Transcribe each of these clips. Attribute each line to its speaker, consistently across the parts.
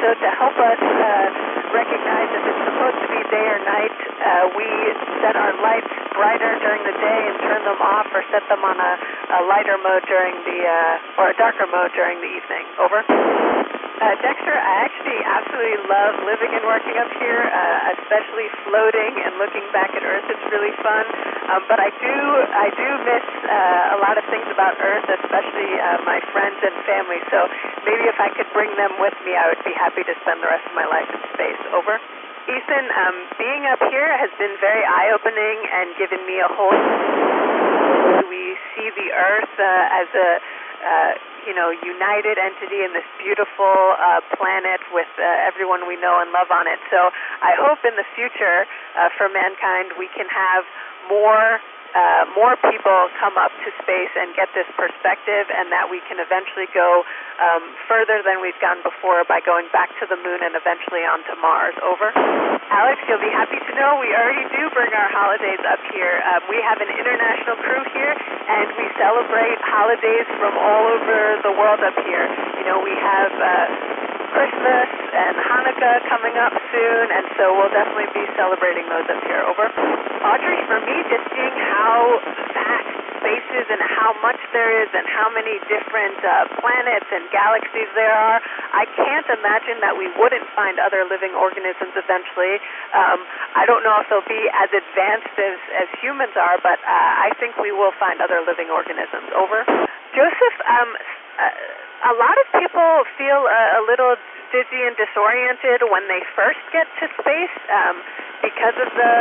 Speaker 1: so to help us recognize if it's supposed to be day or night, we set our lights brighter during the day and turn them off, or set them on a lighter mode during or a darker mode during the evening. Over. Dexter, I actually absolutely love living and working up here, especially floating and looking back at Earth. It's really fun. But I do miss a lot of things about Earth, especially my friends and family. So maybe if I could bring them with me, I would be happy to spend the rest of my life in space. Over. Ethan, being up here has been very eye-opening and given me a whole... We see the Earth as a... united entity in this beautiful planet with everyone we know and love on it. So I hope in the future for mankind we can have more people come up to space and get this perspective, and that we can eventually go further than we've gone before by going back to the moon and eventually onto Mars. Over. Alex, you'll be happy to know we already do bring our holidays up here. We have an international crew here, and we celebrate holidays from all over the world up here. We have Christmas and Hanukkah coming up soon, and so we'll definitely be celebrating those up here. Over. Audrey, for me, just seeing how vast space is and how much there is and how many different planets and galaxies there are, I can't imagine that we wouldn't find other living organisms eventually. I don't know if they'll be as advanced as humans are, but I think we will find other living organisms. Over. Joseph, a lot of people feel a little dizzy and disoriented when they first get to space because of the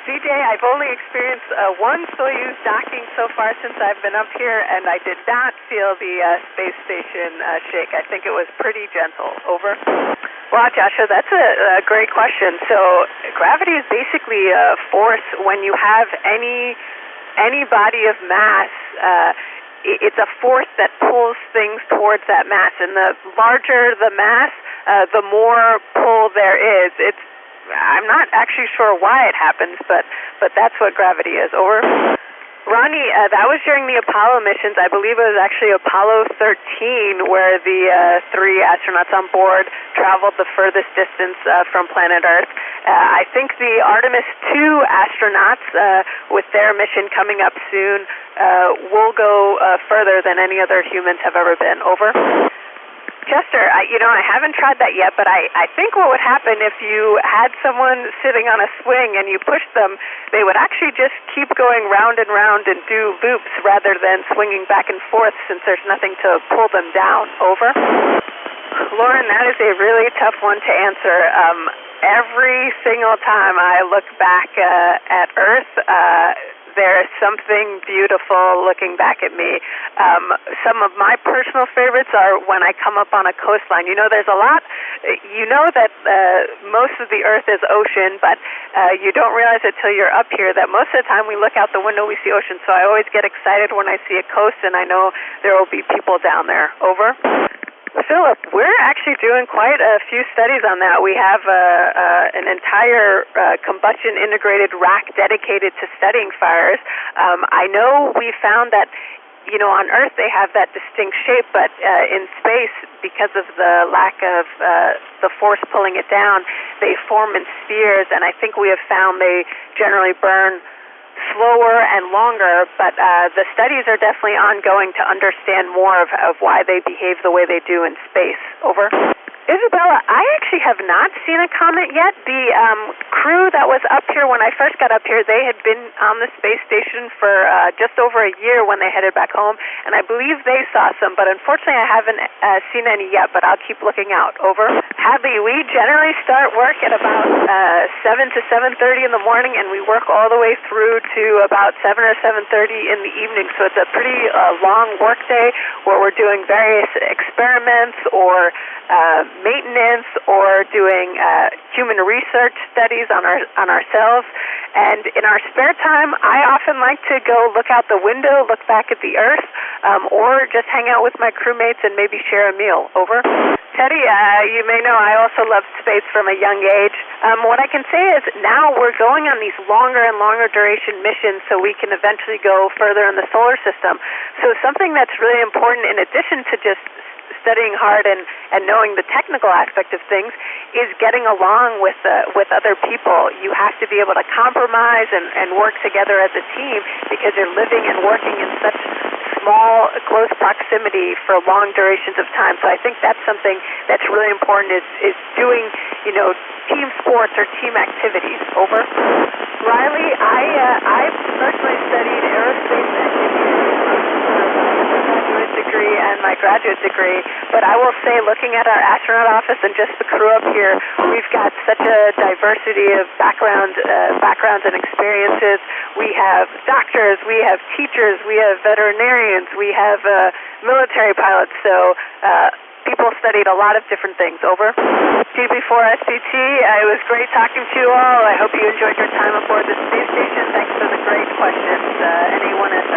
Speaker 1: CJ, I've only experienced one Soyuz docking so far since I've been up here, and I did not feel the space station shake. I think it was pretty gentle. Over. Wow, Joshua, that's a great question. So gravity is basically a force when you have any body of mass. It's a force that pulls things towards that mass, and the larger the mass, the more pull there is. I'm not actually sure why it happens, but that's what gravity is. Over. Ronnie, that was during the Apollo missions. I believe it was actually Apollo 13 where the 3 astronauts on board traveled the furthest distance from planet Earth. I think the Artemis 2 astronauts, with their mission coming up soon, will go further than any other humans have ever been. Over. Chester, I haven't tried that yet, but I think what would happen if you had someone sitting on a swing and you pushed them, they would actually just keep going round and round and do loops rather than swinging back and forth, since there's nothing to pull them down. Over. Lauren, that is a really tough one to answer. Every single time I look back at Earth, there's something beautiful looking back at me. Some of my personal favorites are when I come up on a coastline. There's a lot. That most of the Earth is ocean, but you don't realize it till you're up here that most of the time we look out the window, we see ocean. So I always get excited when I see a coast, and I know there will be people down there. Over. Philip, we're actually doing quite a few studies on that. We have an entire combustion integrated rack dedicated to studying fires. I know we found that, on Earth they have that distinct shape, but in space, because of the lack of the force pulling it down, they form in spheres, and I think we have found they generally burn slower and longer, but the studies are definitely ongoing to understand more of why they behave the way they do in space. Over. Isabella, I actually have not seen a comet yet. The crew that was up here when I first got up here, they had been on the space station for just over a year when they headed back home, and I believe they saw some, but unfortunately I haven't seen any yet, but I'll keep looking out. Over. Hadley, we generally start work at about 7 to 7:30 in the morning, and we work all the way through to about 7 or 7:30 in the evening, so it's a pretty long work day where we're doing various experiments or maintenance or doing human research studies on ourselves. And in our spare time, I often like to go look out the window, look back at the Earth, or just hang out with my crewmates and maybe share a meal. Over. Teddy, you may know I also loved space from a young age. What I can say is now we're going on these longer and longer duration station mission so we can eventually go further in the solar system. So something that's really important in addition to just studying hard and knowing the technical aspect of things is getting along with other people. You have to be able to compromise and work together as a team because you're living and working in such small, close proximity for long durations of time. So I think that's something that's really important is doing, team sports or team activities. Over. Riley, I personally studied aerospace engineering degree and my graduate degree, but I will say, looking at our astronaut office and just the crew up here, we've got such a diversity of backgrounds and experiences. We have doctors, we have teachers, we have veterinarians, we have military pilots, so people studied a lot of different things. Over. GB4SCT, it was great talking to you all. I hope you enjoyed your time aboard the space station. Thanks for the great questions. Anyone at